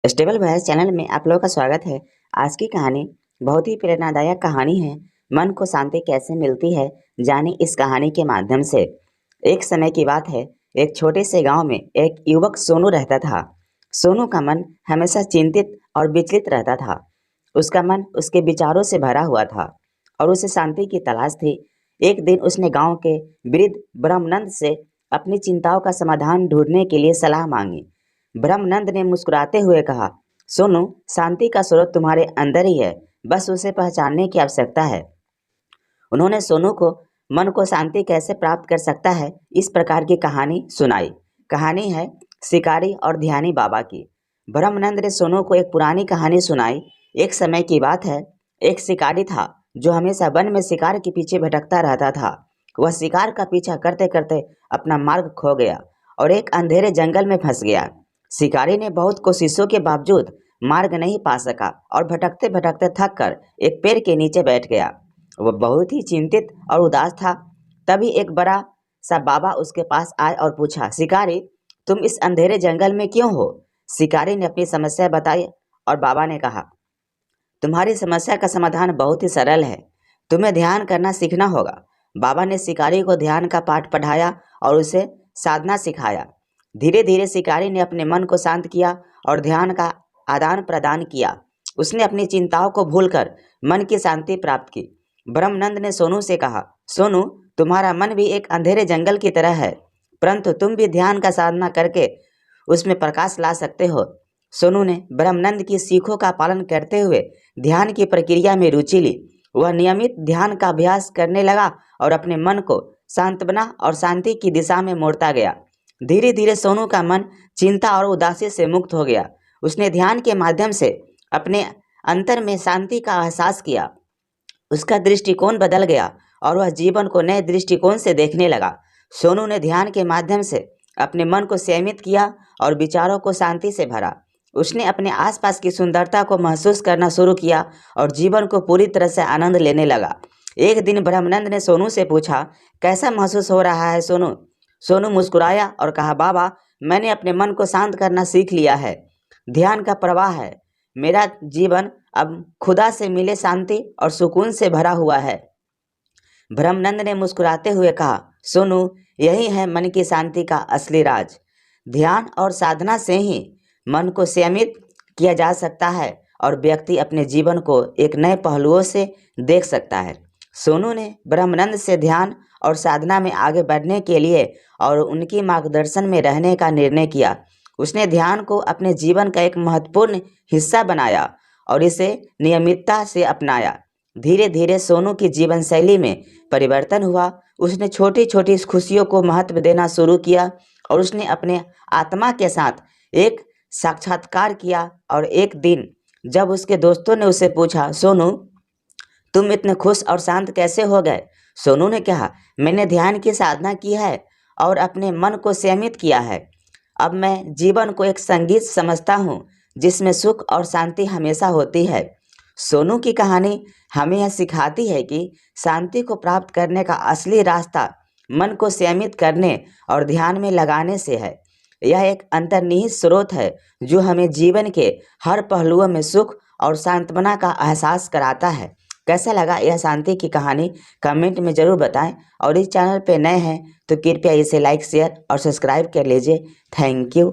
Stable voice channel में आप लोगों का स्वागत है। आज की कहानी बहुत ही प्रेरणादायक कहानी है। मन को शांति कैसे मिलती है, जाने इस कहानी के माध्यम से। एक समय की बात है, एक छोटे से गांव में एक युवक सोनू रहता था। सोनू का मन हमेशा चिंतित और विचलित रहता था। उसका मन उसके विचारों से भरा हुआ था और उसे शांति की तलाश थी। एक दिन उसने गांव के वृद्ध ब्रह्मनंद से अपनी चिंताओं का समाधान ढूंढने के लिए सलाह मांगी। ब्रह्मनंद ने मुस्कुराते हुए कहा, सोनू, शांति का स्रोत तुम्हारे अंदर ही है, बस उसे पहचानने की आवश्यकता है। उन्होंने सोनू को मन को शांति कैसे प्राप्त कर सकता है, इस प्रकार की कहानी सुनाई। कहानी है शिकारी और ध्यानी बाबा की। ब्रह्मनंद ने सोनू को एक पुरानी कहानी सुनाई। एक समय की बात है, एक शिकारी था जो हमेशा वन में शिकार के पीछे भटकता रहता था। वह शिकार का पीछा करते करते अपना मार्ग खो गया और एक अंधेरे जंगल में फंस गया। शिकारी ने बहुत कोशिशों के बावजूद मार्ग नहीं पा सका और भटकते भटकते थक कर एक पेड़ के नीचे बैठ गया। वह बहुत ही चिंतित और उदास था। तभी एक बड़ा सा बाबा उसके पास आए और पूछा, शिकारी, तुम इस अंधेरे जंगल में क्यों हो? शिकारी ने अपनी समस्या बताई और बाबा ने कहा, तुम्हारी समस्या का समाधान बहुत ही सरल है, तुम्हें ध्यान करना सीखना होगा। बाबा ने शिकारी को ध्यान का पाठ पढ़ाया और उसे साधना सिखाया। धीरे धीरे शिकारी ने अपने मन को शांत किया और ध्यान का आदान प्रदान किया। उसने अपनी चिंताओं को भूलकर मन की शांति प्राप्त की। ब्रह्मनंद ने सोनू से कहा, सोनू, तुम्हारा मन भी एक अंधेरे जंगल की तरह है, परंतु तुम भी ध्यान का साधना करके उसमें प्रकाश ला सकते हो। सोनू ने ब्रह्मनंद की सीखों का पालन करते हुए ध्यान की प्रक्रिया में रुचि ली। वह नियमित ध्यान का अभ्यास करने लगा और अपने मन को सांत्वना और शांति की दिशा में मोड़ता गया। धीरे धीरे सोनू का मन चिंता और उदासी से मुक्त हो गया। उसने ध्यान के माध्यम से अपने अंतर में शांति का एहसास किया। उसका दृष्टिकोण बदल गया और वह जीवन को नए दृष्टिकोण से देखने लगा। सोनू ने ध्यान के माध्यम से अपने मन को संयमित किया और विचारों को शांति से भरा। उसने अपने आसपास की सुंदरता को महसूस करना शुरू किया और जीवन को पूरी तरह से आनंद लेने लगा। एक दिन ब्रह्मनंद ने सोनू से पूछा, कैसा महसूस हो रहा है सोनू? सोनू मुस्कुराया और कहा, बाबा, मैंने अपने मन को शांत करना सीख लिया है। ध्यान का प्रवाह है। मेरा जीवन अब खुदा से मिले शांति और सुकून से भरा हुआ है। ब्रह्मनंद ने मुस्कुराते हुए कहा, सोनू, यही है मन की शांति का असली राज। ध्यान और साधना से ही मन को संयमित किया जा सकता है और व्यक्ति अपने जीवन को एक नए पहलुओं से देख सकता है। सोनू ने ब्रह्मनंद से ध्यान और साधना में आगे बढ़ने के लिए और उनकी मार्गदर्शन में रहने का निर्णय किया। उसने ध्यान को अपने जीवन का एक महत्वपूर्ण हिस्सा बनाया और इसे नियमितता से अपनाया। धीरे धीरे सोनू की जीवन शैली में परिवर्तन हुआ। उसने छोटी छोटी खुशियों को महत्व देना शुरू किया और उसने अपने आत्मा के साथ एक साक्षात्कार किया। और एक दिन जब उसके दोस्तों ने उसे पूछा, सोनू, तुम इतने खुश और शांत कैसे हो गए? सोनू ने कहा, मैंने ध्यान की साधना की है और अपने मन को संयमित किया है। अब मैं जीवन को एक संगीत समझता हूँ जिसमें सुख और शांति हमेशा होती है। सोनू की कहानी हमें यह सिखाती है कि शांति को प्राप्त करने का असली रास्ता मन को संयमित करने और ध्यान में लगाने से है। यह एक अंतर्निहित स्रोत है जो हमें जीवन के हर पहलुओं में सुख और सांत्वना का एहसास कराता है। कैसा लगा यह शांति की कहानी? कमेंट में ज़रूर बताएं और इस चैनल पे नए हैं तो कृपया इसे लाइक, शेयर और सब्सक्राइब कर लीजिए। Thank you.